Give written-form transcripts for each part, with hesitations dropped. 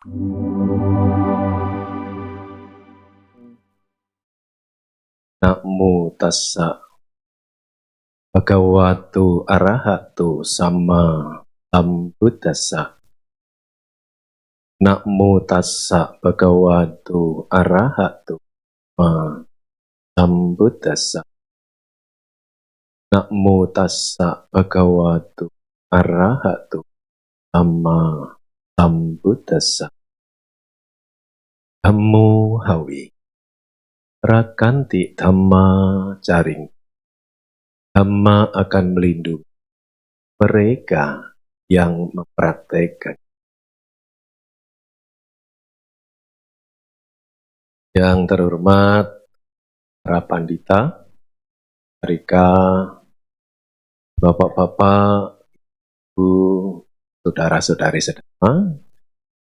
Namo tassa bhagavato arahato samma sambuddhassa. Namo tassa bhagavato arahato samma sambuddhassa. Namo tassa bhagavato arahato samma sambuddhassa. Dhammo hawi rakanti dhamma jaring. Dhamma akan melindungi mereka yang mempraktekkan. Yang terhormat para pandita, mereka, bapak-bapak, ibu, saudara-saudari sedema,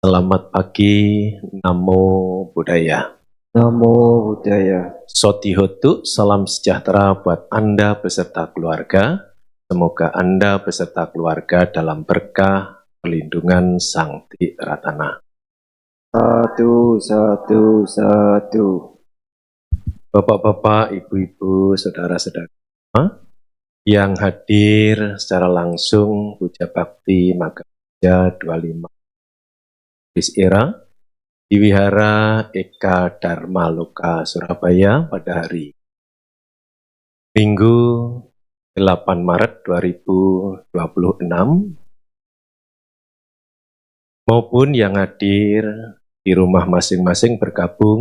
selamat pagi, Namo Buddhaya. Namo Buddhaya. Sotihotu, salam sejahtera buat Anda beserta keluarga. Semoga Anda beserta keluarga dalam berkah perlindungan Sang Tiratana. Satu, satu, satu. Bapak-bapak, ibu-ibu, saudara-saudara yang hadir secara langsung Puja Bakti Magga Puja 25 Era di Wihara Eka Dharma Loka Surabaya pada hari Minggu 8 Maret 2026 maupun yang hadir di rumah masing-masing bergabung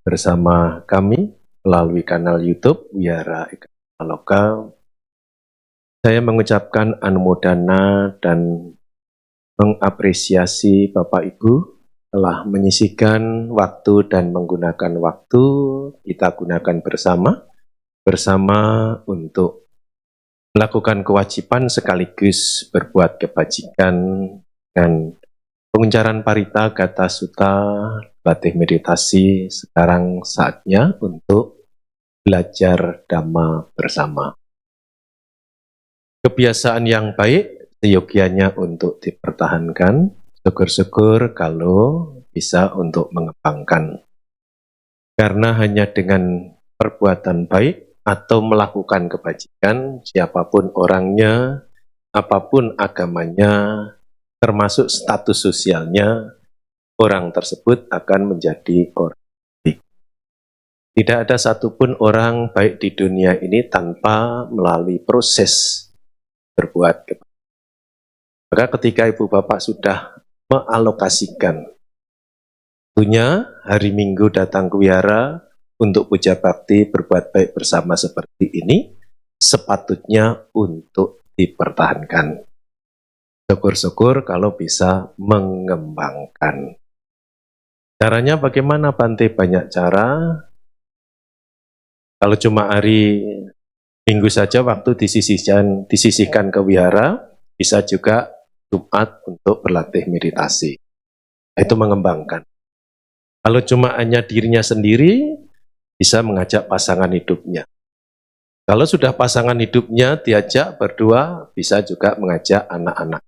bersama kami melalui kanal YouTube Wihara Eka Dharma Loka. Saya mengucapkan anumodana dan mengapresiasi Bapak Ibu telah menyisihkan waktu dan menggunakan waktu kita gunakan bersama untuk melakukan kewajiban sekaligus berbuat kebajikan dan penguncaran parita gata sutta latih meditasi. Sekarang saatnya untuk belajar Dhamma bersama. Kebiasaan yang baik seyogianya untuk dipertahankan. Syukur-syukur kalau bisa untuk mengembangkan. Karena hanya dengan perbuatan baik atau melakukan kebajikan, siapapun orangnya, apapun agamanya, termasuk status sosialnya, orang tersebut akan menjadi orang baik. Tidak ada satupun orang baik di dunia ini tanpa melalui proses berbuat kebajikan. Maka ketika ibu bapak sudah mengalokasikan waktunya hari Minggu datang ke wihara untuk puja bakti berbuat baik bersama seperti ini, sepatutnya untuk dipertahankan. Syukur-syukur kalau bisa mengembangkan. Caranya bagaimana Bante? Banyak cara. Kalau cuma hari Minggu saja waktu disisihkan ke wihara, bisa juga Jumat untuk berlatih meditasi. Itu mengembangkan. Kalau cuma hanya dirinya sendiri, bisa mengajak pasangan hidupnya. Kalau sudah pasangan hidupnya diajak berdua, bisa juga mengajak anak-anak.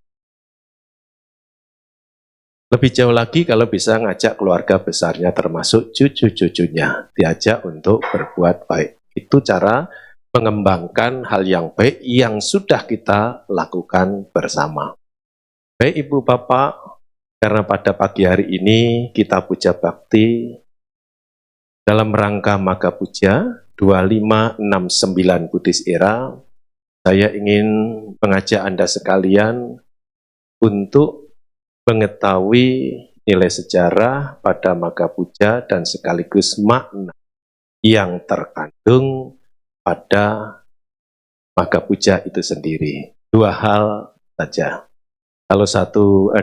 Lebih jauh lagi kalau bisa ngajak keluarga besarnya termasuk cucu-cucunya, diajak untuk berbuat baik. Itu cara mengembangkan hal yang baik yang sudah kita lakukan bersama. Baik Ibu Bapak, karena pada pagi hari ini kita puja bakti dalam rangka Magga Puja 2569 Buddhis Era, saya ingin mengajak Anda sekalian untuk mengetahui nilai sejarah pada Magga Puja dan sekaligus makna yang terkandung pada Magga Puja itu sendiri. Dua hal saja. Kalau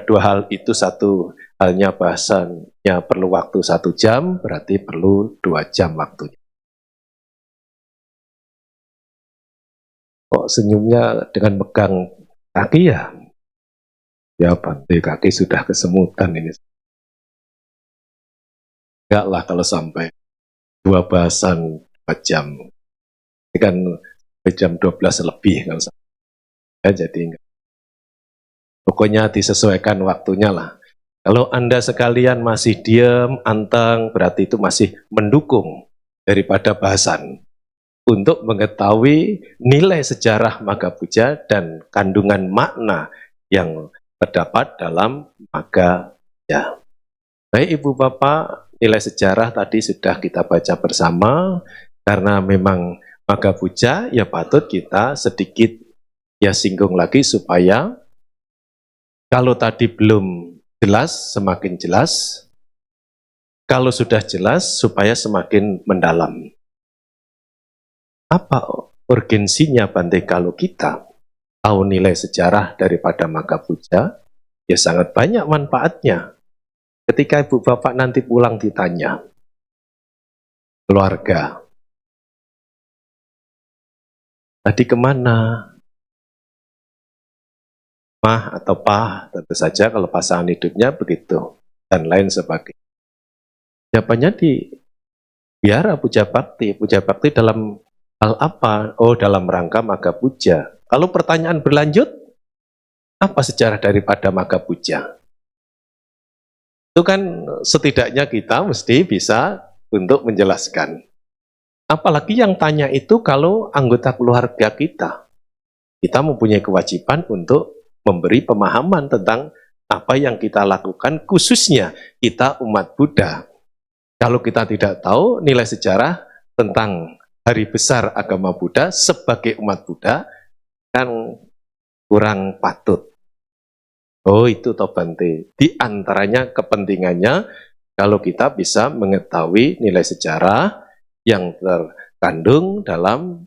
dua hal itu satu halnya bahasanya perlu waktu 1 jam, berarti perlu 2 jam waktunya. Kok senyumnya dengan megang kaki ya? Ya Bante, kaki sudah kesemutan ini. Enggak lah kalau sampai 2 bahasan 4 jam. Ini kan jam 12 lebih kalau sampai. Ya, jadi enggak. Pokoknya disesuaikan waktunya lah. Kalau Anda sekalian masih diam, anteng, berarti itu masih mendukung daripada bahasan untuk mengetahui nilai sejarah Magapuja dan kandungan makna yang terdapat dalam Magapuja. Baik Ibu Bapak, nilai sejarah tadi sudah kita baca bersama, karena memang Magapuja ya patut kita sedikit ya singgung lagi supaya kalau tadi belum jelas, semakin jelas. Kalau sudah jelas, supaya semakin mendalam. Apa urgensinya Bante kalau kita tahu nilai sejarah daripada Magapuja? Ya sangat banyak manfaatnya. Ketika ibu bapak nanti pulang ditanya, keluarga, tadi kemana? Mah atau pah, tentu saja kalau pasangan hidupnya begitu, dan lain sebagainya. Jawabannya di biara puja bakti dalam hal apa? Oh, dalam rangka Magapuja. Kalau pertanyaan berlanjut, apa sejarah daripada Magapuja? Itu kan setidaknya kita mesti bisa untuk menjelaskan. Apalagi yang tanya itu kalau anggota keluarga kita. Kita mempunyai kewajiban untuk memberi pemahaman tentang apa yang kita lakukan, khususnya kita umat Buddha. Kalau kita tidak tahu nilai sejarah tentang hari besar agama Buddha sebagai umat Buddha, kan kurang patut. Oh itu toh Bante. Di antaranya kepentingannya kalau kita bisa mengetahui nilai sejarah yang terkandung dalam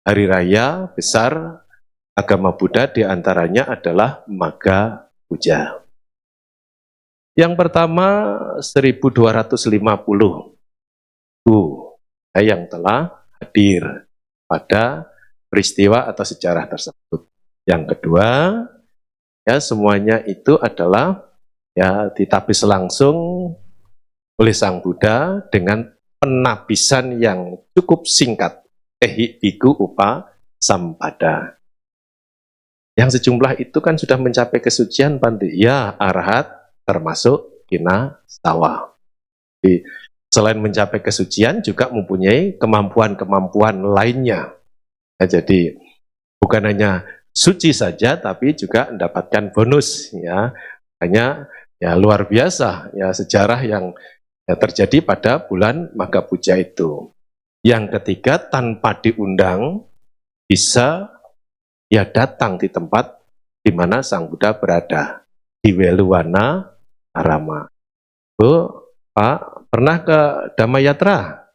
hari raya besar agama Buddha, di antaranya adalah Magapuja. Yang pertama 1250 yang telah hadir pada peristiwa atau sejarah tersebut. Yang kedua, ya semuanya itu adalah ya ditapis langsung oleh Sang Buddha dengan penapisan yang cukup singkat. Ehi biku upa sampada. Yang sejumlah itu kan sudah mencapai kesucian Bante. Ya, arahat termasuk kina sawa. Jadi, selain mencapai kesucian juga mempunyai kemampuan-kemampuan lainnya. Ya, jadi bukan hanya suci saja, tapi juga mendapatkan bonus. Ya, hanya ya luar biasa ya sejarah yang ya, terjadi pada bulan Magapuja itu. Yang ketiga, tanpa diundang bisa ya datang di tempat di mana Sang Buddha berada, di Weluwana Arama. Bu, Pak, pernah ke Dhammayatra?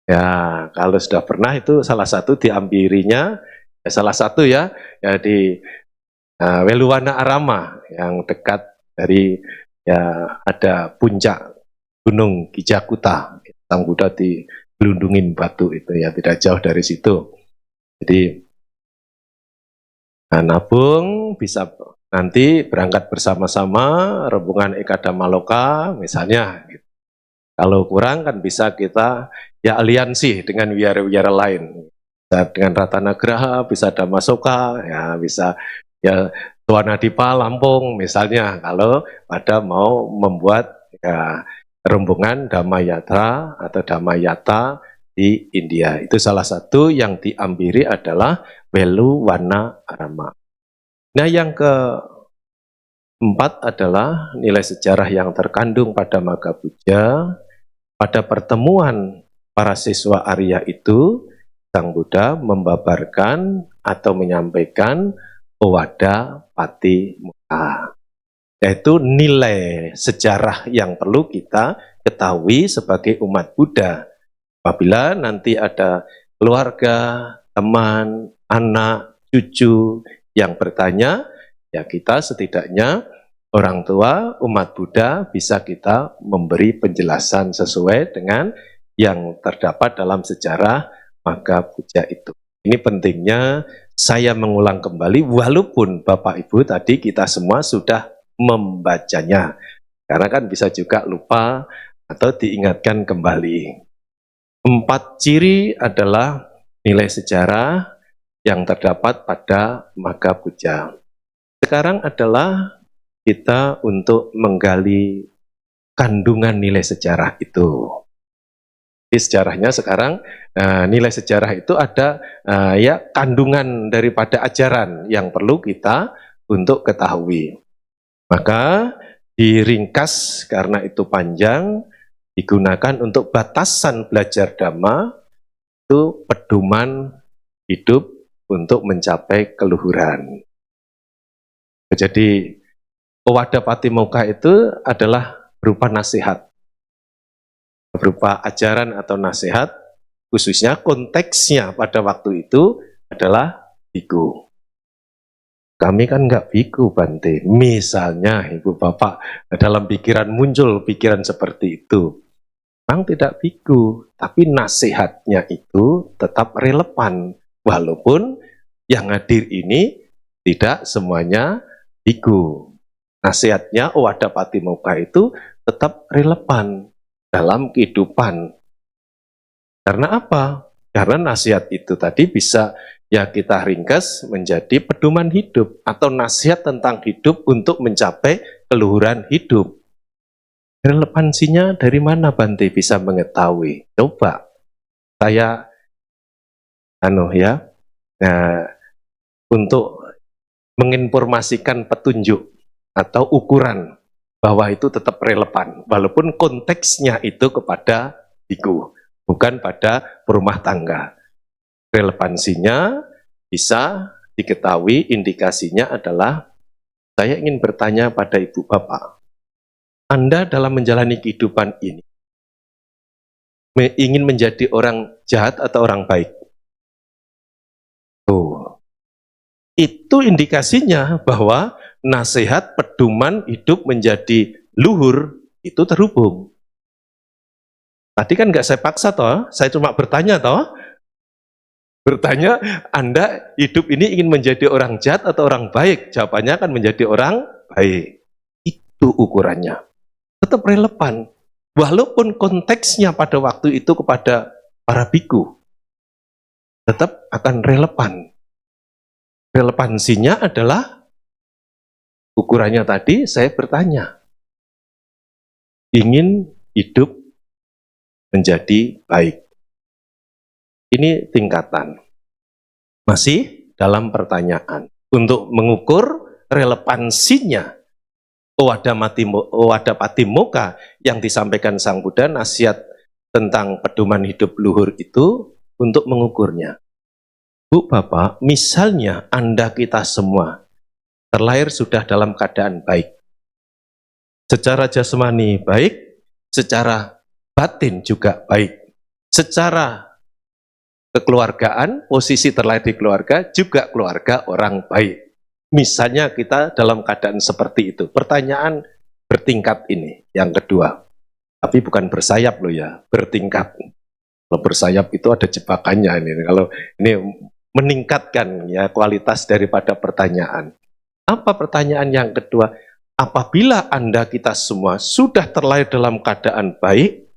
Ya, kalau sudah pernah itu salah satu diampirinya, ya salah satu ya di Weluwana Arama yang dekat dari ya ada puncak Gunung Kijakuta. Sang Buddha dilundungin batu itu ya, tidak jauh dari situ. Jadi nabung bisa nanti berangkat bersama-sama rombongan Ekadama Loka misalnya. Kalau kurang kan bisa kita ya aliansi dengan wihara-wihara lain. Bisa dengan Ratanagraha, bisa Dhammasoka, ya bisa ya Tuanadipa Lampung misalnya. Kalau pada mau membuat ya, rombongan Dhammayatra atau Dhammayata di India. Itu salah satu yang diampiri adalah Weluwana Arama. Nah yang keempat adalah nilai sejarah yang terkandung pada Magapuja. Pada pertemuan para siswa Arya itu, Sang Buddha membabarkan atau menyampaikan Owada Pati Mukha. Yaitu nilai sejarah yang perlu kita ketahui sebagai umat Buddha. Apabila nanti ada keluarga, teman, anak, cucu yang bertanya, ya kita setidaknya orang tua umat Buddha bisa kita memberi penjelasan sesuai dengan yang terdapat dalam sejarah Magapuja itu. Ini pentingnya saya mengulang kembali walaupun Bapak Ibu tadi kita semua sudah membacanya. Karena kan bisa juga lupa atau diingatkan kembali. 4 ciri adalah nilai sejarah yang terdapat pada Magapuja. Sekarang adalah kita untuk menggali kandungan nilai sejarah itu. Di sejarahnya sekarang nilai sejarah itu ada ya kandungan daripada ajaran yang perlu kita untuk ketahui. Maka diringkas karena itu panjang, digunakan untuk batasan belajar Dhamma, itu pedoman hidup untuk mencapai keluhuran. Jadi Owada Patimokkha itu adalah berupa nasihat, berupa ajaran atau nasihat, khususnya konteksnya pada waktu itu adalah biku. Kami kan nggak biku, Bante. Misalnya Ibu Bapak dalam pikiran muncul pikiran seperti itu. Memang tidak biku, tapi nasihatnya itu tetap relevan. Walaupun yang hadir ini tidak semuanya biku. Nasihatnya Owada Patimokkha itu tetap relevan dalam kehidupan. Karena apa? Karena nasihat itu tadi bisa ya kita ringkas menjadi pedoman hidup atau nasihat tentang hidup untuk mencapai keluhuran hidup. Relevansinya dari mana Bante bisa mengetahui? Coba saya untuk menginformasikan petunjuk atau ukuran bahwa itu tetap relevan walaupun konteksnya itu kepada biku, bukan pada rumah tangga. Relevansinya bisa diketahui, indikasinya adalah saya ingin bertanya pada Ibu Bapak, Anda dalam menjalani kehidupan ini ingin menjadi orang jahat atau orang baik? Tuh. Itu indikasinya bahwa nasihat pedoman hidup menjadi luhur itu terhubung. Tadi kan nggak saya paksa toh, saya cuma bertanya toh. Bertanya, Anda hidup ini ingin menjadi orang jahat atau orang baik? Jawabannya akan menjadi orang baik. Itu ukurannya. Tetap relevan. Walaupun konteksnya pada waktu itu kepada para biku, tetap akan relevan. Relevansinya adalah ukurannya tadi saya bertanya. Ingin hidup menjadi baik. Ini tingkatan. Masih dalam pertanyaan. Untuk mengukur relevansinya Owada Patimokkha yang disampaikan Sang Buddha, nasihat tentang pedoman hidup luhur itu untuk mengukurnya. Bu, Bapak, misalnya Anda kita semua terlahir sudah dalam keadaan baik. Secara jasmani baik, secara batin juga baik. Secara kekeluargaan, posisi terlahir di keluarga, juga keluarga orang baik. Misalnya kita dalam keadaan seperti itu. Pertanyaan bertingkat ini, yang kedua. Tapi bukan bersayap loh ya, bertingkat. Kalau bersayap itu ada jebakannya ini. Kalau ini meningkatkan ya kualitas daripada pertanyaan. Apa pertanyaan yang kedua? Apabila Anda kita semua sudah terlahir dalam keadaan baik,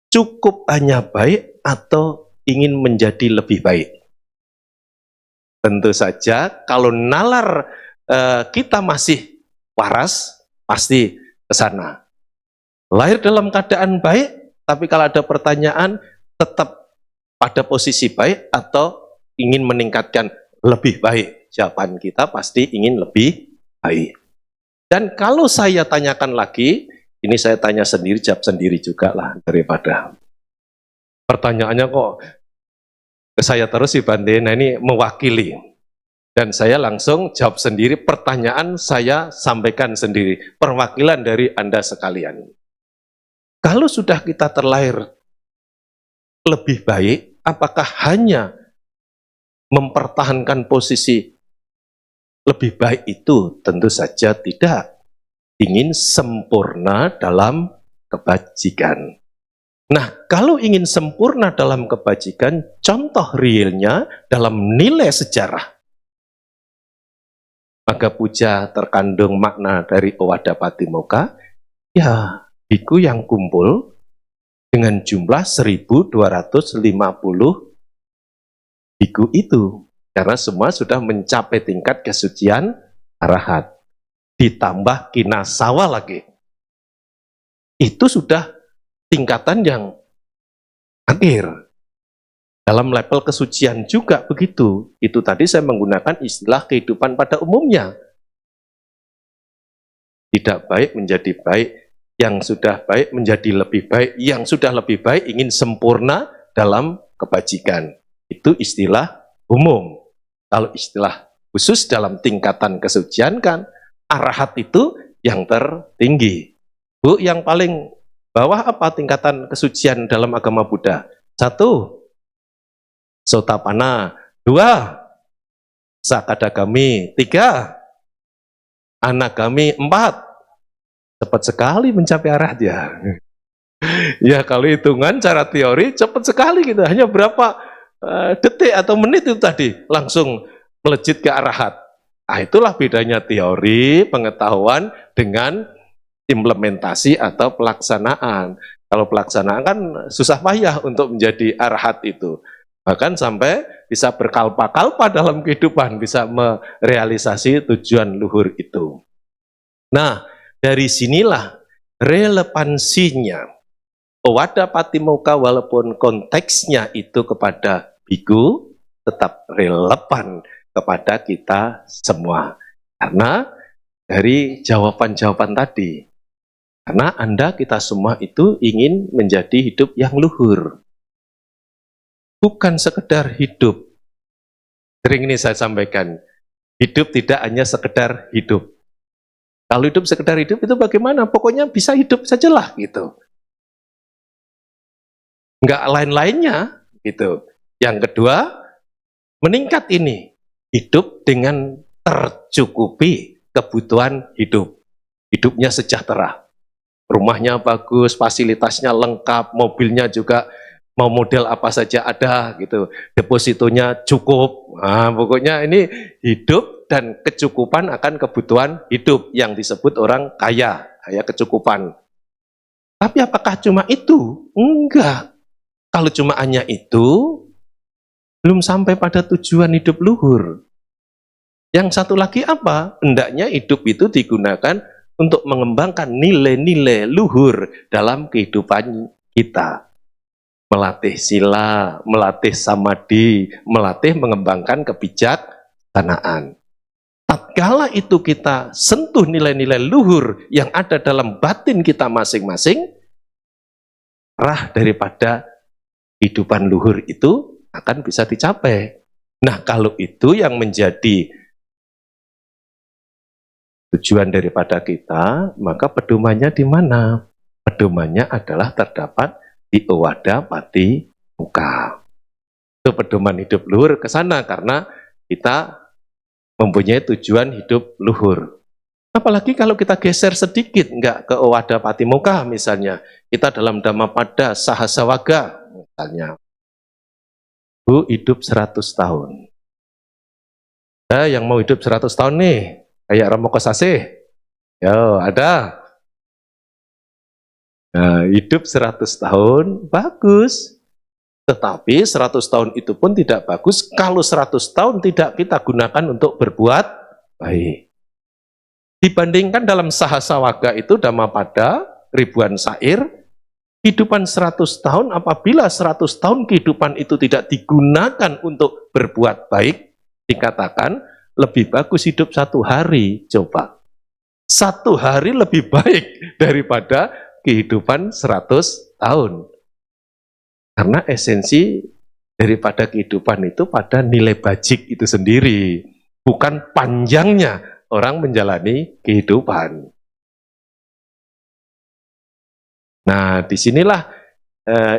cukup hanya baik atau ingin menjadi lebih baik? Tentu saja kalau nalar kita masih waras, pasti ke sana. Lahir dalam keadaan baik, tapi kalau ada pertanyaan tetap pada posisi baik atau ingin meningkatkan lebih baik? Jawaban kita pasti ingin lebih baik. Dan kalau saya tanyakan lagi, ini saya tanya sendiri, jawab sendiri juga lah daripada pertanyaannya kok ke saya terus sih Bante. Nah ini mewakili. Dan saya langsung jawab sendiri, pertanyaan saya sampaikan sendiri. Perwakilan dari Anda sekalian. Kalau sudah kita terlahir lebih baik, apakah hanya mempertahankan posisi lebih baik itu? Tentu saja tidak. Ingin sempurna dalam kebajikan. Nah, kalau ingin sempurna dalam kebajikan, contoh realnya dalam nilai sejarah. Maka puja terkandung makna dari Owada Patimokkha, ya biku yang kumpul dengan jumlah 1250 biku itu. Karena semua sudah mencapai tingkat kesucian arahat. ditambah kinasawa lagi. Itu sudah tingkatan yang akhir. Dalam level kesucian juga begitu. Itu tadi saya menggunakan istilah kehidupan pada umumnya. Tidak baik menjadi baik, yang sudah baik menjadi lebih baik, yang sudah lebih baik ingin sempurna dalam kebajikan. Itu istilah umum. Kalau istilah khusus dalam tingkatan kesucian kan, arahat itu yang tertinggi. Bu, yang paling bawah apa tingkatan kesucian dalam agama Buddha? 1, Sotapanna. 2, Sakadagami. 3, Anagami. 4, cepat sekali mencapai arahat ya. Ya kalau hitungan cara teori cepat sekali gitu, hanya berapa detik atau menit itu tadi langsung melejit ke arahat. Nah, itulah bedanya teori pengetahuan dengan implementasi atau pelaksanaan. Kalau pelaksanaan kan susah payah untuk menjadi arahat itu. Bahkan sampai bisa berkalpa-kalpa dalam kehidupan, bisa merealisasi tujuan luhur itu. Nah, dari sinilah relevansinya Owada Patimokkha walaupun konteksnya itu kepada biku, tetap relevan kepada kita semua. Karena dari jawaban-jawaban tadi, karena Anda, kita semua itu ingin menjadi hidup yang luhur. Bukan sekedar hidup. Sering ini saya sampaikan, hidup tidak hanya sekedar hidup. Kalau hidup sekedar hidup itu bagaimana? Pokoknya bisa hidup sajalah gitu. Enggak lain-lainnya gitu. Yang kedua, meningkat ini hidup dengan tercukupi kebutuhan hidup. Hidupnya sejahtera. Rumahnya bagus, fasilitasnya lengkap, mobilnya juga mau model apa saja ada gitu. Depositonya cukup. Nah, pokoknya ini hidup dan kecukupan akan kebutuhan hidup yang disebut orang kaya, kaya kecukupan. Tapi apakah cuma itu? Enggak. Kalau cuma hanya itu, belum sampai pada tujuan hidup luhur. Yang satu lagi apa? Hendaknya hidup itu digunakan untuk mengembangkan nilai-nilai luhur dalam kehidupan kita. Melatih sila, melatih samadhi, melatih mengembangkan kebijaksanaan. Tatkala itu kita sentuh nilai-nilai luhur yang ada dalam batin kita masing-masing, arah daripada kehidupan luhur itu akan bisa dicapai. Nah, kalau itu yang menjadi tujuan daripada kita, maka pedomannya di mana? Pedomannya adalah terdapat di Owada Patimokkha. Itu pedoman hidup luhur ke sana karena kita mempunyai tujuan hidup luhur. Apalagi kalau kita geser sedikit, enggak ke Owada Patimokkha misalnya, kita dalam Dhammapada Sahasawaga misalnya. Bu, hidup 100 tahun. Yang mau hidup 100 tahun nih, kayak Romo Kosasih. Yo, ada. Nah, hidup 100 tahun, bagus. Tetapi 100 tahun itu pun tidak bagus kalau 100 tahun tidak kita gunakan untuk berbuat baik. Dibandingkan dalam Sahasawaga itu Dhammapada, ribuan syair, kehidupan 100 tahun, apabila 100 tahun kehidupan itu tidak digunakan untuk berbuat baik, dikatakan lebih bagus hidup 1 hari. Coba. 1 hari lebih baik daripada kehidupan 100 tahun. Karena esensi daripada kehidupan itu pada nilai bajik itu sendiri. Bukan panjangnya orang menjalani kehidupan. Nah, disinilah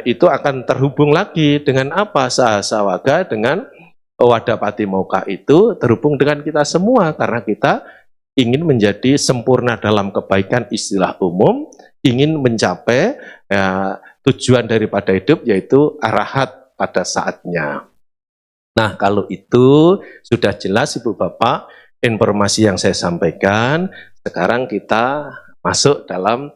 itu akan terhubung lagi dengan apa? Sahasawaga dengan Owada Patimokkha itu terhubung dengan kita semua karena kita ingin menjadi sempurna dalam kebaikan istilah umum, ingin mencapai tujuan daripada hidup yaitu arahat pada saatnya. Nah, kalau itu sudah jelas Ibu Bapak informasi yang saya sampaikan, sekarang kita masuk dalam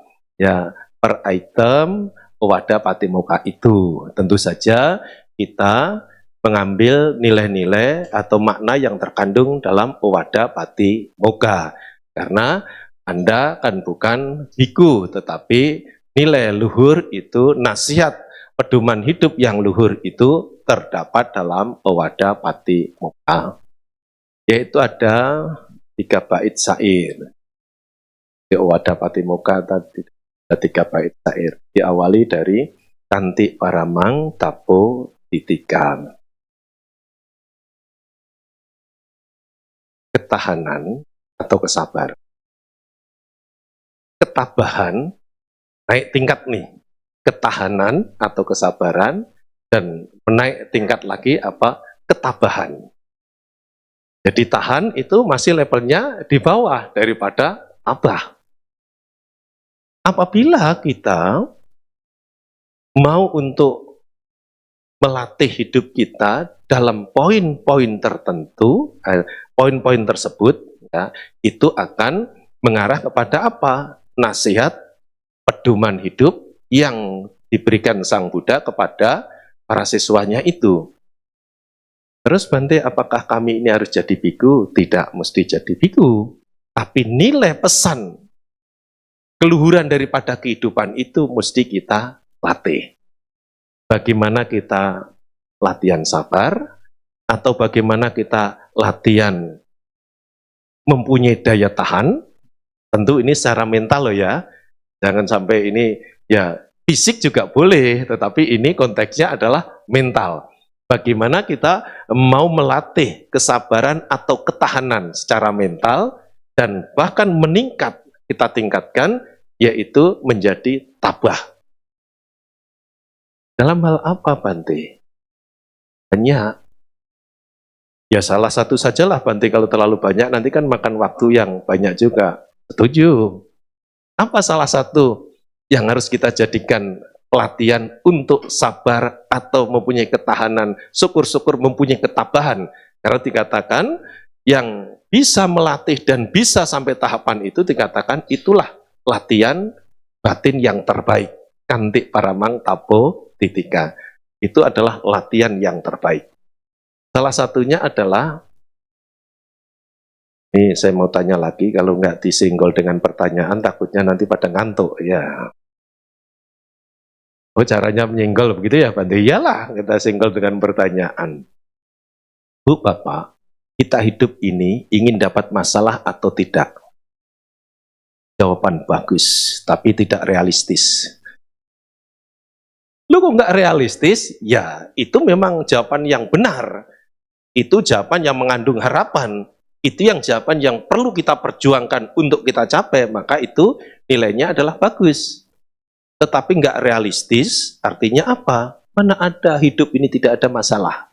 per item Owada Patimokkha itu. Tentu saja kita mengambil nilai-nilai atau makna yang terkandung dalam Owada Patimokkha. Karena Anda kan bukan biku, tetapi nilai luhur itu, nasihat pedoman hidup yang luhur itu terdapat dalam Owada Patimokkha. Yaitu ada 3 bait syair. Di Owada Patimokkha tadi ada 3 bait syair. Diawali dari Kantik Paramang Tapo Titika. Ketahanan atau kesabaran. Ketabahan naik tingkat nih. Ketahanan atau kesabaran, dan menaik tingkat lagi apa? Ketabahan. Jadi tahan itu masih levelnya di bawah daripada tabah. Apabila kita mau untuk melatih hidup kita dalam poin-poin tertentu, poin-poin tersebut ya, itu akan mengarah kepada apa? Nasihat pedoman hidup yang diberikan Sang Buddha kepada para siswanya itu. Terus Bante, apakah kami ini harus jadi biku? Tidak mesti jadi biku. Tapi nilai pesan keluhuran daripada kehidupan itu mesti kita latih. Bagaimana kita latihan sabar, atau bagaimana kita latihan mempunyai daya tahan. Tentu ini secara mental loh ya. Jangan sampai ini ya fisik juga boleh, tetapi ini konteksnya adalah mental. Bagaimana kita mau melatih kesabaran atau ketahanan secara mental, dan bahkan meningkat, kita tingkatkan, yaitu menjadi tabah. Dalam hal apa Bante? Banyak. Ya salah satu sajalah Bante, kalau terlalu banyak nanti kan makan waktu yang banyak juga. Setuju. Apa salah satu yang harus kita jadikan pelatihan untuk sabar atau mempunyai ketahanan? Syukur-syukur mempunyai ketabahan. Karena dikatakan yang bisa melatih dan bisa sampai tahapan itu dikatakan itulah latihan batin yang terbaik. Kantik Paramang Tapo Titika. Itu adalah latihan yang terbaik. Salah satunya adalah, ini saya mau tanya lagi, kalau nggak disinggol dengan pertanyaan takutnya nanti pada ngantuk ya. Oh, caranya menyinggol begitu ya Bante? Iyalah, kita singgol dengan pertanyaan. Bu, Bapak, kita hidup ini ingin dapat masalah atau tidak? Jawaban bagus, tapi tidak realistis. Lu kok nggak realistis? Ya, itu memang jawaban yang benar. Itu jawaban yang mengandung harapan. Itu yang jawaban yang perlu kita perjuangkan untuk kita capai, maka itu nilainya adalah bagus. Tetapi nggak realistis, artinya apa? Mana ada hidup ini tidak ada masalah.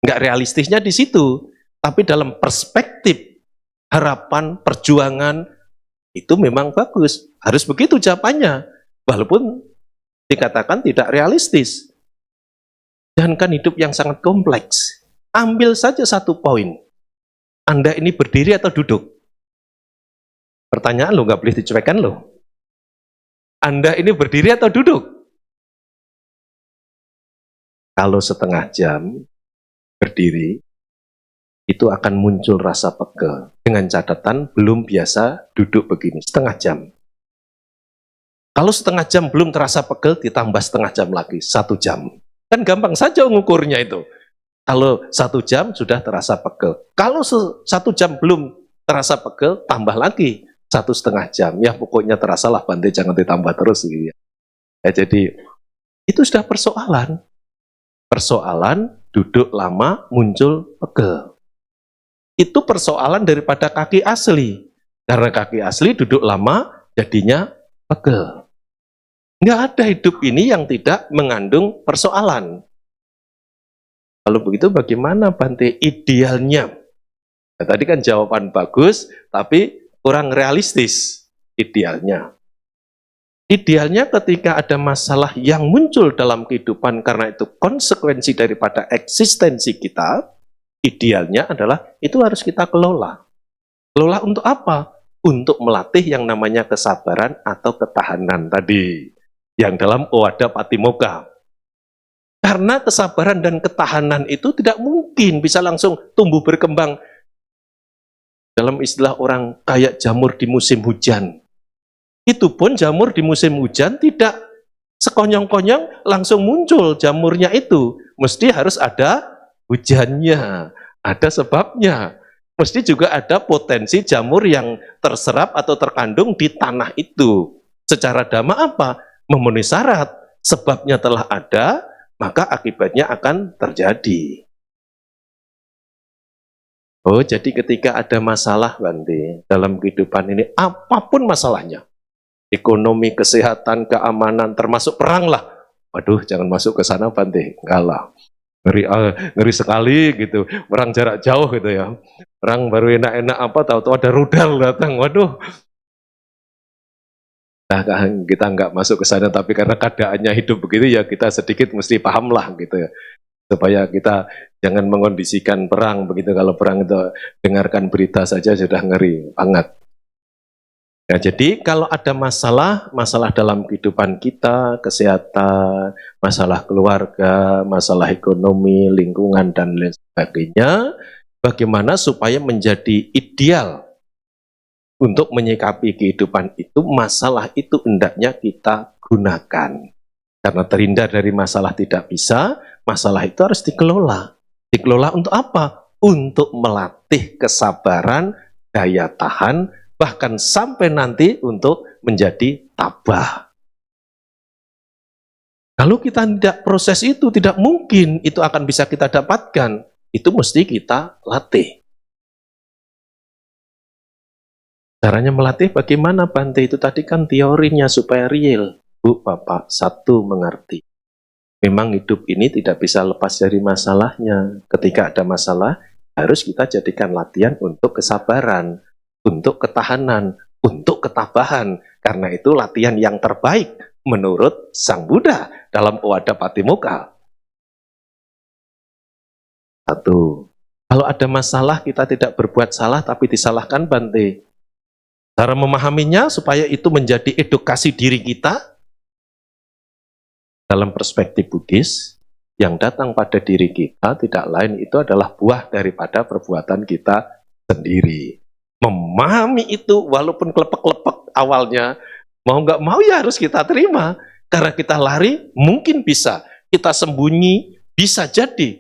Nggak realistisnya di situ, tapi dalam perspektif harapan, perjuangan, itu memang bagus. Harus begitu jawabannya, walaupun dikatakan tidak realistis. Dan kan hidup yang sangat kompleks. Ambil saja satu poin. Anda ini berdiri atau duduk? Pertanyaan lo, nggak boleh dicuekkan lo. Anda ini berdiri atau duduk? Kalau setengah jam berdiri, itu akan muncul rasa pegel. Dengan catatan belum biasa duduk begini, setengah jam. Kalau setengah jam belum terasa pegel, ditambah setengah jam lagi, 1 jam. Kan gampang saja mengukurnya itu. Kalau 1 jam sudah terasa pegel. Kalau 1 jam belum terasa pegel, tambah lagi 1,5 jam. Ya pokoknya terasalah Bante, jangan ditambah terus gitu ya. Jadi itu sudah persoalan. Persoalan duduk lama muncul pegel. Itu persoalan daripada kaki asli. Karena kaki asli duduk lama jadinya pegel. Nggak ada hidup ini yang tidak mengandung persoalan. Kalau begitu bagaimana Bante idealnya? Nah, tadi kan jawaban bagus, tapi kurang realistis idealnya. Idealnya ketika ada masalah yang muncul dalam kehidupan karena itu konsekuensi daripada eksistensi kita, idealnya adalah itu harus kita kelola. Kelola untuk apa? Untuk melatih yang namanya kesabaran atau ketahanan tadi, yang dalam Owada Patimokkha. Karena kesabaran dan ketahanan itu tidak mungkin bisa langsung tumbuh berkembang dalam istilah orang kayak jamur di musim hujan. Itu pun jamur di musim hujan tidak sekonyong-konyong langsung muncul jamurnya itu. Mesti harus ada hujannya, ada sebabnya. Mesti juga ada potensi jamur yang terserap atau terkandung di tanah itu. Secara dhamma apa? Memenuhi syarat. Sebabnya telah ada, maka akibatnya akan terjadi. Oh, jadi ketika ada masalah, Bante, dalam kehidupan ini, apapun masalahnya, ekonomi, kesehatan, keamanan, termasuk perang lah. Waduh, jangan masuk ke sana, Bante. Enggak lah. Ngeri sekali gitu. Perang jarak jauh gitu ya. Perang baru enak-enak apa, tahu-tahu ada rudal datang. Waduh. Nah, kita nggak masuk ke sana, tapi karena keadaannya hidup begitu ya kita sedikit mesti paham lah gitu ya. Supaya kita jangan mengondisikan perang begitu. Kalau perang itu dengarkan berita saja sudah ngeri banget. Ya, jadi kalau ada masalah dalam kehidupan kita, kesehatan, masalah keluarga, masalah ekonomi, lingkungan, dan lain sebagainya, bagaimana supaya menjadi ideal untuk menyikapi kehidupan itu, masalah itu hendaknya kita gunakan. Karena terhindar dari masalah tidak bisa, masalah itu harus dikelola. Dikelola untuk apa? Untuk melatih kesabaran, daya tahan, bahkan sampai nanti untuk menjadi tabah. Kalau kita tidak proses itu, tidak mungkin itu akan bisa kita dapatkan. Itu mesti kita latih. Caranya melatih bagaimana, Bante? Itu tadi kan teorinya supaya real. Bu, Bapak, satu mengerti. Memang hidup ini tidak bisa lepas dari masalahnya. Ketika ada masalah, harus kita jadikan latihan untuk kesabaran, untuk ketahanan, untuk ketabahan. Karena itu latihan yang terbaik menurut Sang Buddha dalam Owada Patimokkha. Satu, kalau ada masalah kita tidak berbuat salah tapi disalahkan, Bante. Cara memahaminya supaya itu menjadi edukasi diri kita dalam perspektif Buddhis, yang datang pada diri kita tidak lain itu adalah buah daripada perbuatan kita sendiri. Memahami itu walaupun kelepek-kelepek awalnya, mau nggak mau ya harus kita terima. Karena kita lari mungkin bisa, kita sembunyi bisa jadi.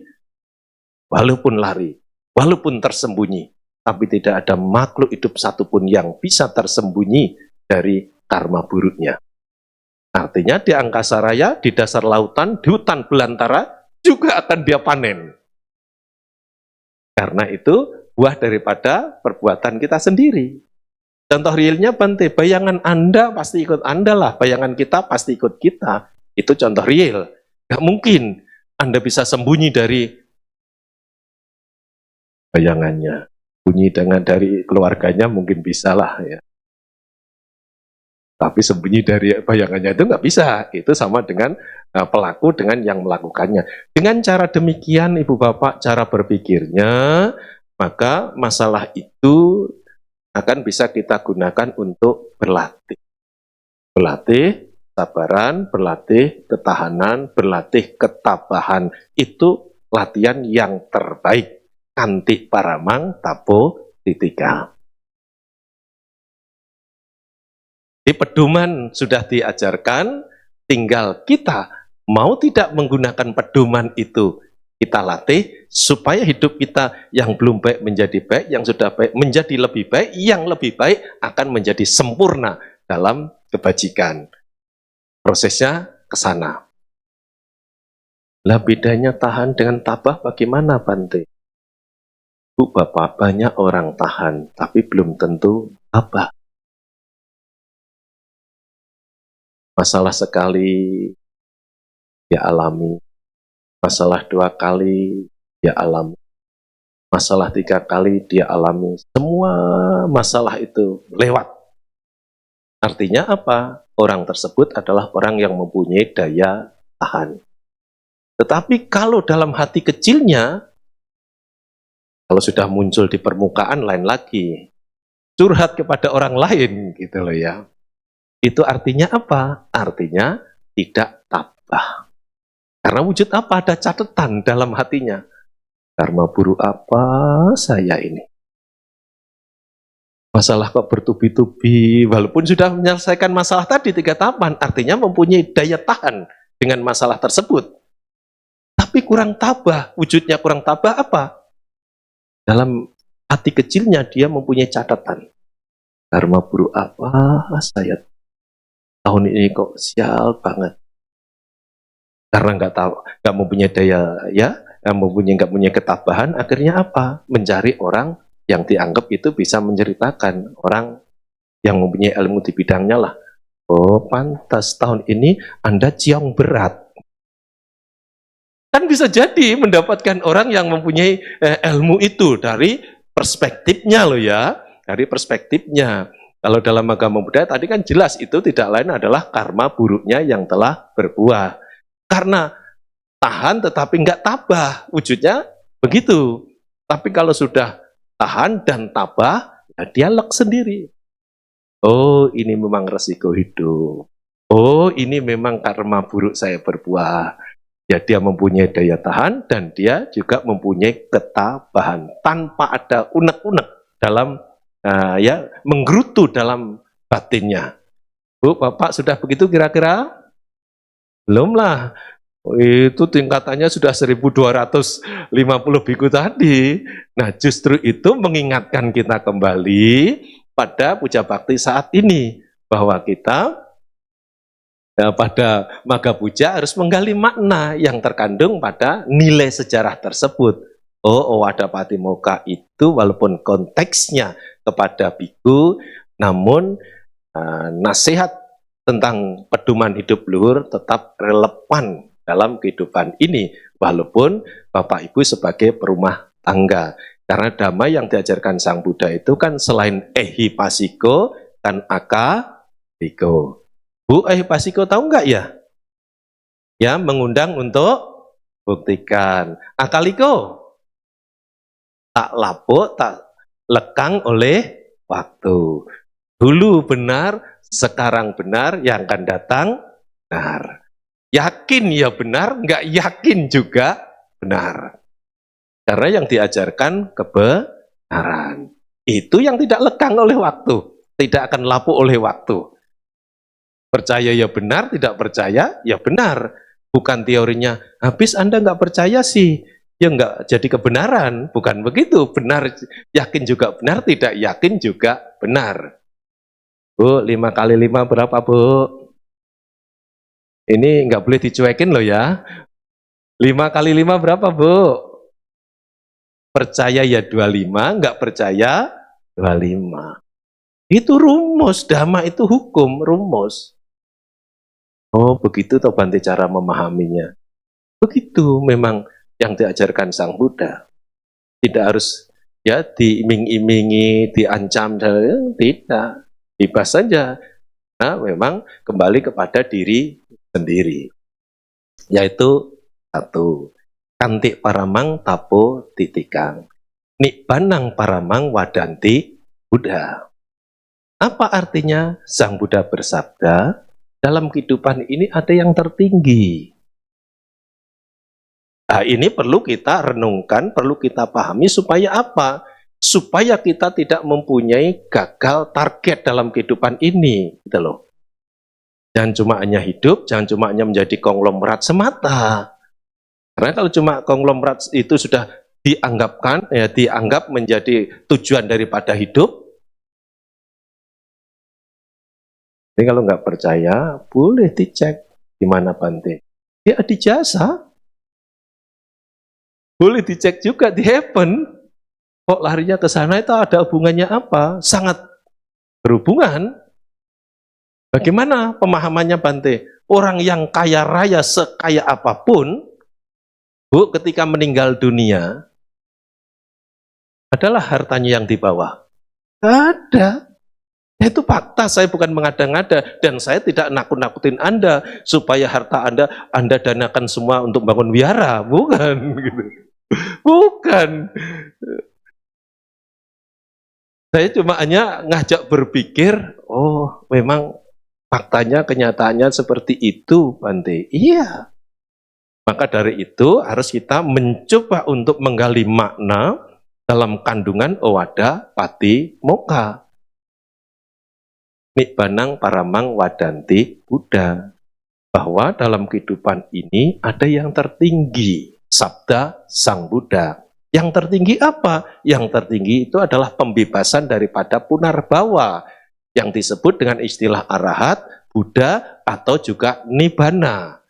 Walaupun lari, walaupun tersembunyi, tapi tidak ada makhluk hidup satupun yang bisa tersembunyi dari karma buruknya. Artinya di angkasa raya, di dasar lautan, di hutan belantara juga akan dia panen. Karena itu buah daripada perbuatan kita sendiri. Contoh realnya, Bante, bayangan Anda pasti ikut Anda lah, bayangan kita pasti ikut kita. Itu contoh real. Gak mungkin Anda bisa sembunyi dari bayangannya. Sembunyi dari keluarganya mungkin bisa lah ya. Tapi sembunyi dari bayangannya itu nggak bisa. Itu sama dengan pelaku dengan yang melakukannya. Dengan cara demikian, Ibu Bapak, cara berpikirnya, maka masalah itu akan bisa kita gunakan untuk berlatih. Berlatih kesabaran, berlatih ketahanan, berlatih ketabahan. Itu latihan yang terbaik. Kanti paramang tapo titika. Di pedoman sudah diajarkan, tinggal kita mau tidak menggunakan pedoman itu, kita latih supaya hidup kita yang belum baik menjadi baik, yang sudah baik menjadi lebih baik, yang lebih baik akan menjadi sempurna dalam kebajikan. Prosesnya ke sana. Lah bedanya tahan dengan tabah bagaimana, Bante? Bu, Bapak, banyak orang tahan, tapi belum tentu tabah. Masalah sekali dia alami, masalah 2 kali dia alami, masalah 3 kali dia alami, semua masalah itu lewat. Artinya apa? Orang tersebut adalah orang yang mempunyai daya tahan. Tetapi kalau dalam hati kecilnya, kalau sudah muncul di permukaan lain lagi, curhat kepada orang lain gitu loh ya. Itu artinya apa? Artinya tidak tabah. Karena wujud apa? Ada catatan dalam hatinya. Karma buruk apa saya ini? Masalah kok bertubi-tubi, walaupun sudah menyelesaikan masalah tadi 3 tahapan, artinya mempunyai daya tahan dengan masalah tersebut. Tapi kurang tabah, wujudnya kurang tabah apa? Dalam hati kecilnya dia mempunyai catatan. Karma buruk apa saya tahun ini kok sial banget. Karena nggak mempunyai daya nggak mempunyai ketabahan, akhirnya apa? Mencari orang yang dianggap itu bisa menceritakan, orang yang mempunyai ilmu di bidangnya lah. Oh, pantas tahun ini Anda ciong berat. Kan bisa jadi mendapatkan orang yang mempunyai ilmu itu dari perspektifnya loh ya, dari perspektifnya. Kalau dalam agama Buddha tadi kan jelas itu tidak lain adalah karma buruknya yang telah berbuah. Karena tahan tetapi nggak tabah, wujudnya begitu. Tapi kalau sudah tahan dan tabah, ya dia lek sendiri. Oh, ini memang resiko hidup. Oh, ini memang karma buruk saya berbuah. Ya, dia mempunyai daya tahan dan dia juga mempunyai ketabahan tanpa ada unek-unek dalam menggerutu dalam batinnya. Bu, Bapak sudah begitu kira-kira? Belum lah. Itu tingkatannya sudah 1250 biku tadi. Nah, justru itu mengingatkan kita kembali pada puja bakti saat ini, bahwa kita pada Magha Puja harus menggali makna yang terkandung pada nilai sejarah tersebut. Oh, Owada Patimokkha itu walaupun konteksnya kepada biku, namun nasihat tentang pedoman hidup luhur tetap relevan dalam kehidupan ini, walaupun Bapak Ibu sebagai perumah tangga. Karena dhamma yang diajarkan Sang Buddha itu kan selain ehipasiko, kan akabiko. Bu, ehipasiko tahu nggak ya? Ya, mengundang untuk buktikan. Akaliko, tak lapuk, tak lekang oleh waktu. Dulu benar, sekarang benar, yang akan datang benar. Yakin ya benar, nggak yakin juga benar. Karena yang diajarkan kebenaran. Itu yang tidak lekang oleh waktu, tidak akan lapuk oleh waktu. Percaya ya benar, tidak percaya ya benar. Bukan teorinya, habis Anda nggak percaya sih, ya nggak jadi kebenaran. Bukan begitu, benar yakin juga benar, tidak yakin juga benar. Bu, 5 kali 5 berapa Bu? Ini nggak boleh dicuekin loh ya. 5 kali 5 berapa Bu? Percaya ya 25, nggak percaya 25. Itu rumus, dhamma itu hukum, rumus. Oh begitu toh Bante cara memahaminya. Begitu memang yang diajarkan Sang Buddha. Tidak harus ya diiming-imingi, diancam, tidak. Bebas saja. Nah, memang kembali kepada diri sendiri. Yaitu 1. Kantik paramang tapo titikang. Nibbannang paramang wadanti Buddha. Apa artinya? Sang Buddha bersabda, dalam kehidupan ini ada yang tertinggi. Nah, ini perlu kita renungkan, perlu kita pahami supaya apa? Supaya kita tidak mempunyai gagal target dalam kehidupan ini, gitu loh. Jangan cuma hanya hidup, jangan cuma hanya menjadi konglomerat semata. Karena kalau cuma konglomerat itu sudah dianggap menjadi tujuan daripada hidup. Ini kalau nggak percaya, boleh dicek di mana Bante. Di adijasa. Boleh dicek juga di Heaven. Kok larinya ke sana itu ada hubungannya apa? Sangat berhubungan. Bagaimana pemahamannya Bante? Orang yang kaya raya sekaya apapun, Bu, ketika meninggal dunia, adalah hartanya yang di bawah. Ada. Itu fakta, saya bukan mengada-ngada, dan saya tidak nakut-nakutin Anda supaya harta Anda danakan semua untuk bangun wihara, bukan gitu. Bukan. Saya cuma hanya ngajak berpikir, oh memang faktanya, kenyataannya seperti itu, Bante. Iya. Maka dari itu harus kita mencoba untuk menggali makna dalam kandungan Owada Patimokkha. Nibbana paramang wadanti Buddha. Bahwa dalam kehidupan ini ada yang tertinggi, sabda Sang Buddha. Yang tertinggi apa? Yang tertinggi itu adalah pembebasan daripada punarbawa, yang disebut dengan istilah arahat, Buddha, atau juga Nibbana.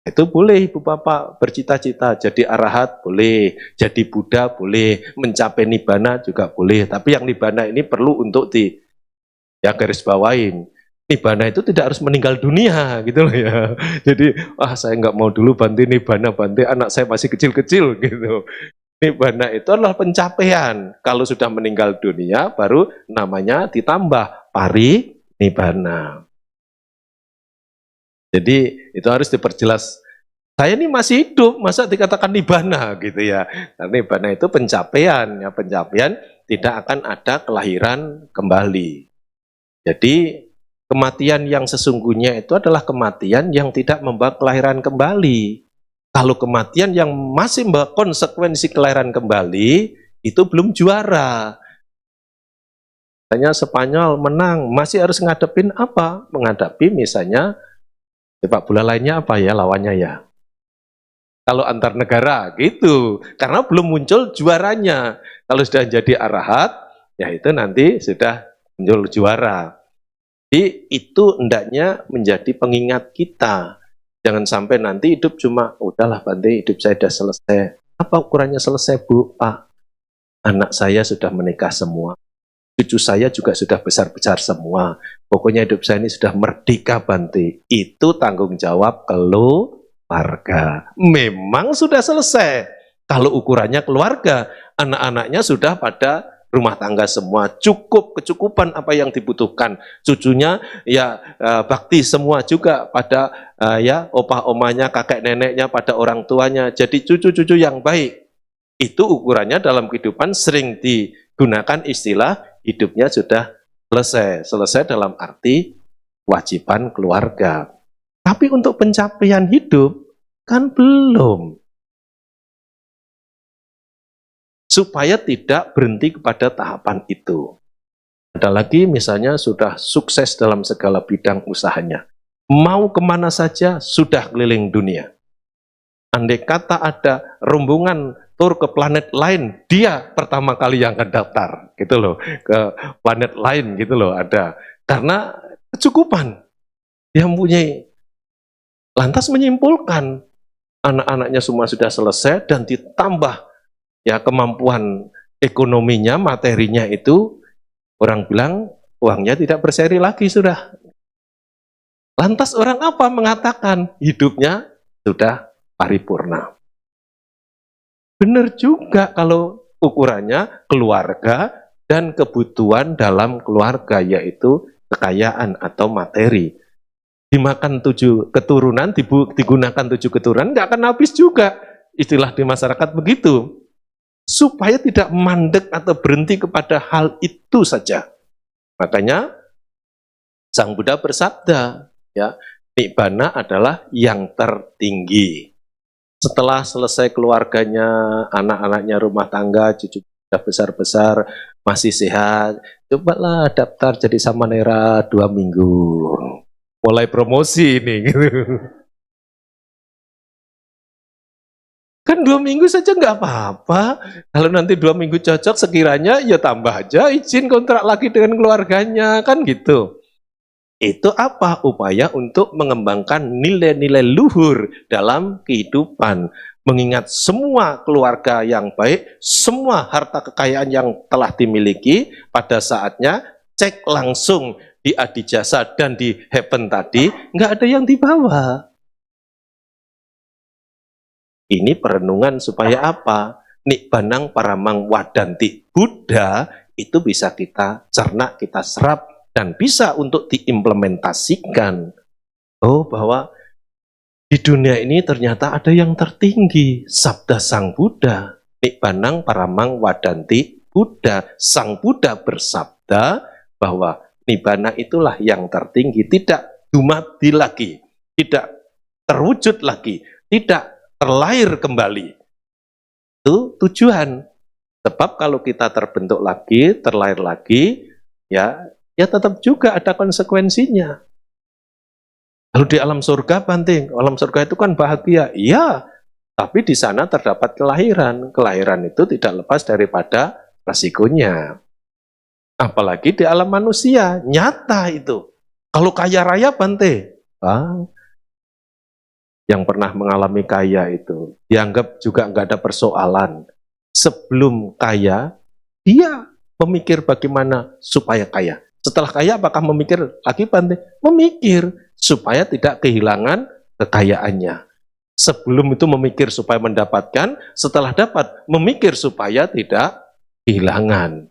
Itu boleh Ibu Bapak bercita-cita jadi arahat, boleh, jadi Buddha boleh, mencapai Nibbana juga boleh. Tapi yang Nibbana ini perlu untuk garis bawain. Nibbana itu tidak harus meninggal dunia gitu loh ya. Jadi saya nggak mau dulu Bante Nibbana, Bante anak saya masih kecil-kecil gitu. Nibbana itu adalah pencapaian. Kalau sudah meninggal dunia baru namanya ditambah pari Nibbana. Jadi itu harus diperjelas. Saya ini masih hidup, masa dikatakan Nibbana gitu ya. Karena Nibbana itu pencapaian, ya pencapaian tidak akan ada kelahiran kembali. Jadi kematian yang sesungguhnya itu adalah kematian yang tidak membawa kelahiran kembali. Kalau kematian yang masih membawa konsekuensi kelahiran kembali, itu belum juara. Misalnya Spanyol menang, masih harus ngadepin apa? Menghadapi misalnya sepak bola lainnya apa ya lawannya ya? Kalau antar negara gitu, karena belum muncul juaranya. Kalau sudah jadi arahat, ya itu nanti sudah muncul juara. Jadi itu hendaknya menjadi pengingat kita. Jangan sampai nanti hidup cuma, udahlah Bante, hidup saya sudah selesai. Apa ukurannya selesai Bu? Pak, anak saya sudah menikah semua. Cucu saya juga sudah besar-besar semua. Pokoknya hidup saya ini sudah merdeka Bante. Itu tanggung jawab keluarga. Memang sudah selesai. Kalau ukurannya keluarga, anak-anaknya sudah pada rumah tangga semua, cukup kecukupan apa yang dibutuhkan. Cucunya ya bakti semua juga pada ya opah omanya, kakek neneknya, pada orang tuanya. Jadi cucu-cucu yang baik. Itu ukurannya dalam kehidupan sering digunakan istilah hidupnya sudah selesai. Selesai dalam arti kewajiban keluarga. Tapi untuk pencapaian hidup kan belum. Supaya tidak berhenti kepada tahapan itu. Ada lagi misalnya sudah sukses dalam segala bidang usahanya. Mau kemana saja sudah keliling dunia. Andai kata ada rombongan tur ke planet lain, dia pertama kali yang akan daftar, gitu loh, ke planet lain gitu loh ada. Karena kecukupan. Dia mempunyai. Lantas menyimpulkan anak-anaknya semua sudah selesai dan ditambah ya kemampuan ekonominya, materinya itu, orang bilang uangnya tidak berseri lagi sudah. Lantas orang apa mengatakan hidupnya sudah paripurna. Benar juga kalau ukurannya keluarga dan kebutuhan dalam keluarga, yaitu kekayaan atau materi. Dimakan 7 keturunan, digunakan 7 keturunan, nggak akan habis juga. Istilah di masyarakat begitu. Supaya tidak mandek atau berhenti kepada hal itu saja. Makanya Sang Buddha bersabda, ya, Nibbana adalah yang tertinggi. Setelah selesai keluarganya, anak-anaknya rumah tangga, cucu sudah besar-besar, masih sehat, cobalah daftar jadi samanera 2 minggu. Mulai promosi ini gitu. Kan 2 minggu saja nggak apa-apa. Kalau nanti 2 minggu cocok sekiranya, ya tambah aja izin kontrak lagi dengan keluarganya, kan gitu. Itu apa? Upaya untuk mengembangkan nilai-nilai luhur dalam kehidupan. Mengingat semua keluarga yang baik, semua harta kekayaan yang telah dimiliki, pada saatnya cek langsung di adijasa dan di heaven tadi, nggak ada yang dibawa. Ini perenungan supaya apa? Nibbana paramang wadanti Buddha itu bisa kita cerna, kita serap, dan bisa untuk diimplementasikan. Oh, bahwa di dunia ini ternyata ada yang tertinggi, sabda Sang Buddha. Nibbana paramang wadanti Buddha. Sang Buddha bersabda bahwa Nibbana itulah yang tertinggi, tidak dumati lagi, tidak terwujud lagi, tidak terlahir kembali. Itu tujuan. Sebab kalau kita terbentuk lagi, terlahir lagi, ya ya tetap juga ada konsekuensinya. Lalu di alam surga, Bante, alam surga itu kan bahagia. Iya, tapi di sana terdapat kelahiran. Kelahiran itu tidak lepas daripada resikonya. Apalagi di alam manusia, nyata itu. Kalau kaya raya, Bante, yang pernah mengalami kaya itu, dianggap juga nggak ada persoalan. Sebelum kaya, dia memikir bagaimana supaya kaya. Setelah kaya, apakah memikir lagi, Bante? Memikir supaya tidak kehilangan kekayaannya. Sebelum itu memikir supaya mendapatkan, setelah dapat memikir supaya tidak kehilangan.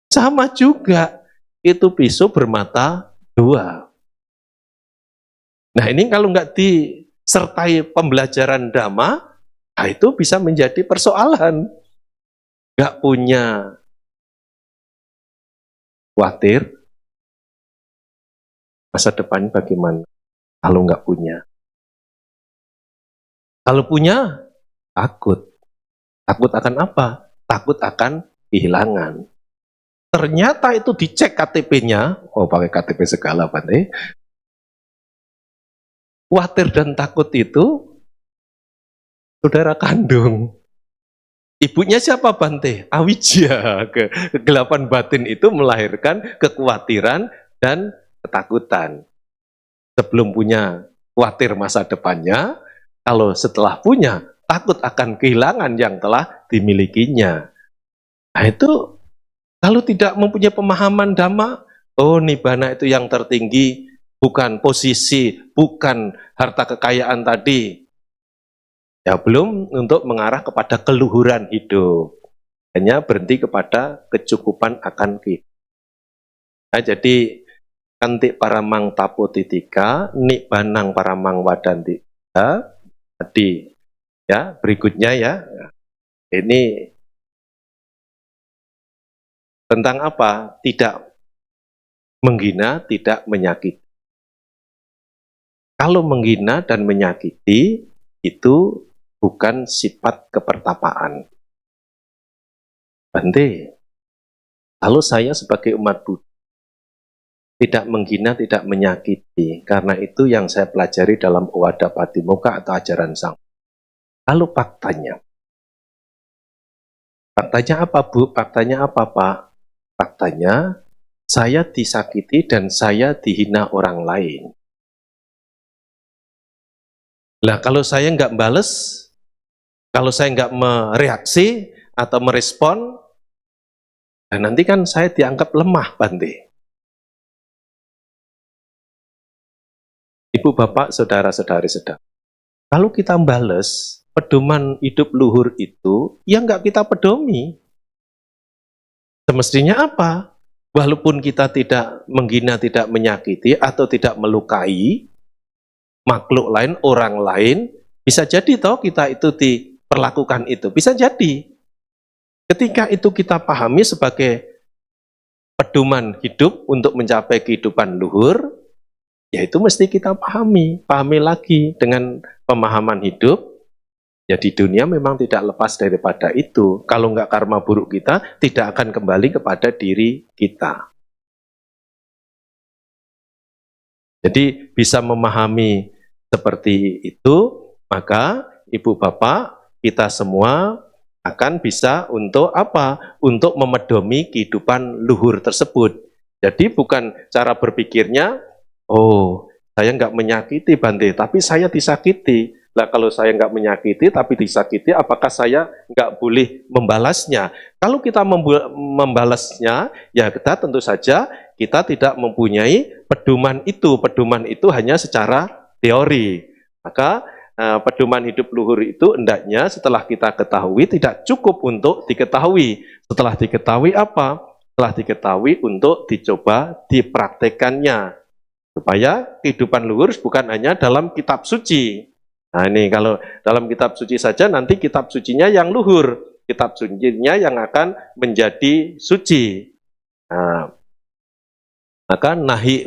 Sama juga, itu pisau bermata dua. Nah ini kalau nggak disertai pembelajaran Dhamma, nah itu bisa menjadi persoalan. Nggak punya khawatir, masa depan bagaimana kalau nggak punya? Kalau punya, takut. Takut akan apa? Takut akan kehilangan. Ternyata itu dicek KTP-nya, pakai KTP segala, Bante. Khawatir dan takut itu saudara kandung. Ibunya siapa, Bante? Awija. Kegelapan batin itu melahirkan kekhawatiran dan ketakutan. Sebelum punya khawatir masa depannya, kalau setelah punya takut akan kehilangan yang telah dimilikinya. Nah itu kalau tidak mempunyai pemahaman Dhamma, nibbana itu yang tertinggi, bukan posisi, bukan harta kekayaan tadi. Ya belum untuk mengarah kepada keluhuran hidup. Hanya berhenti kepada kecukupan akan kehidupan. Nah, jadi kantik paramang tapotitika, nibanang paramang wadantika. Tadi ya, berikutnya ya. Ini tentang apa? Tidak menghina, tidak menyakiti. Kalau menghina dan menyakiti itu bukan sifat kepertapaan. Bante, kalau saya sebagai umat Buddha tidak menghina, tidak menyakiti, karena itu yang saya pelajari dalam Owada Patimokkha atau ajaran Sang. Lalu faktanya apa, Bu? Faktanya apa, Pak? Faktanya saya disakiti dan saya dihina orang lain. Lah kalau saya nggak bales, kalau saya nggak mereaksi atau merespon, dan nanti kan saya dianggap lemah, Bante. Ibu, Bapak, saudara-saudari sedang. Kalau kita bales, pedoman hidup luhur itu, ya nggak kita pedomi. Semestinya apa? Walaupun kita tidak menghina, tidak menyakiti, atau tidak melukai makhluk lain, orang lain, bisa jadi toh kita itu diperlakukan itu. Bisa jadi. Ketika itu kita pahami sebagai pedoman hidup untuk mencapai kehidupan luhur, ya itu mesti kita pahami lagi dengan pemahaman hidup. Ya di dunia memang tidak lepas daripada itu. Kalau nggak karma buruk kita, tidak akan kembali kepada diri kita. Jadi bisa memahami seperti itu, maka Ibu Bapak, kita semua akan bisa untuk apa? Untuk memedomi kehidupan luhur tersebut. Jadi bukan cara berpikirnya, saya nggak menyakiti, Bante, tapi saya disakiti. Lah kalau saya nggak menyakiti tapi disakiti, apakah saya nggak boleh membalasnya? Kalau kita membalasnya, ya kita tentu saja kita tidak mempunyai pedoman itu. Pedoman itu hanya secara teori. Maka pedoman hidup luhur itu hendaknya setelah kita ketahui tidak cukup untuk diketahui. Setelah diketahui apa? Setelah diketahui untuk dicoba dipraktekannya. Supaya kehidupan luhur bukan hanya dalam kitab suci. Nah ini kalau dalam kitab suci saja nanti kitab sucinya yang luhur. Kitab sucinya yang akan menjadi suci. Nah, maka nahi,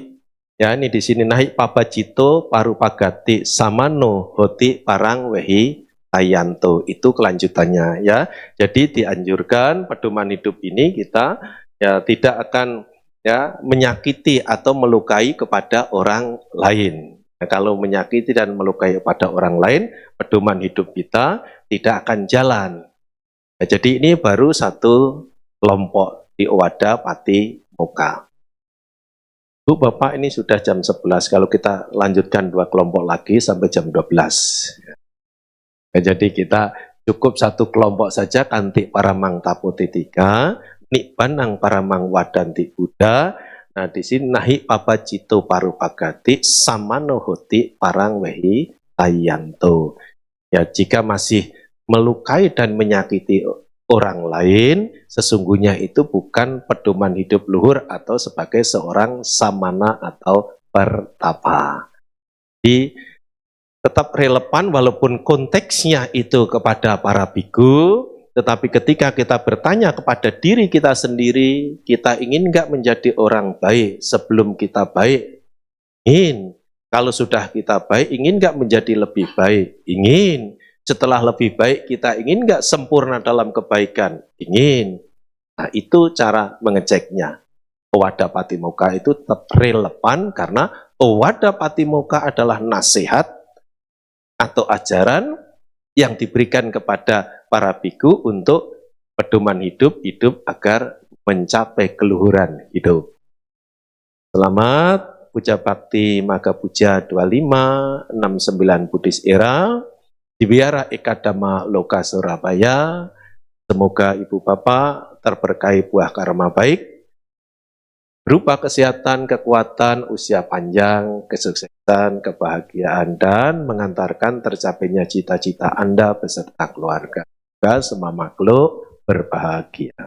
ya ini di sini nahi papacito parupagati samano hoti parang wehi tayanto, itu kelanjutannya ya. Jadi dianjurkan pedoman hidup ini kita ya tidak akan ya, menyakiti atau melukai kepada orang lain. Nah, kalau menyakiti dan melukai kepada orang lain, pedoman hidup kita tidak akan jalan. Nah, jadi ini baru satu kelompok di Owada Patimokkha. Bu, Bapak, ini sudah jam 11. Kalau kita lanjutkan 2 kelompok lagi sampai jam 12. Nah, jadi kita cukup satu kelompok saja, kantik paramang tapotetika, nikbanang paramang wadanti Buddha. Nah, di sini nahi papa cito parupagati samanohoti parang wehi tayanto. Ya, jika masih melukai dan menyakiti orang lain, sesungguhnya itu bukan pedoman hidup luhur atau sebagai seorang samana atau pertapa. Jadi tetap relevan walaupun konteksnya itu kepada para biku, tetapi ketika kita bertanya kepada diri kita sendiri, kita ingin nggak menjadi orang baik sebelum kita baik? Ingin. Kalau sudah kita baik, ingin nggak menjadi lebih baik? Ingin. Setelah lebih baik, kita ingin nggak sempurna dalam kebaikan? Ingin. Nah, itu cara mengeceknya. Owada Patimokkha itu tetap relevan karena Owada Patimokkha adalah nasihat atau ajaran yang diberikan kepada para biku untuk pedoman hidup agar mencapai keluhuran hidup. Selamat Puja Bakti Magga Puja 2569 Buddhis Era di Wihara Ekadama Loka Surabaya. Semoga Ibu Bapak terberkahi buah karma baik berupa kesehatan, kekuatan, usia panjang, kesuksesan, kebahagiaan, dan mengantarkan tercapainya cita-cita Anda beserta keluarga. Semoga semua makhluk berbahagia.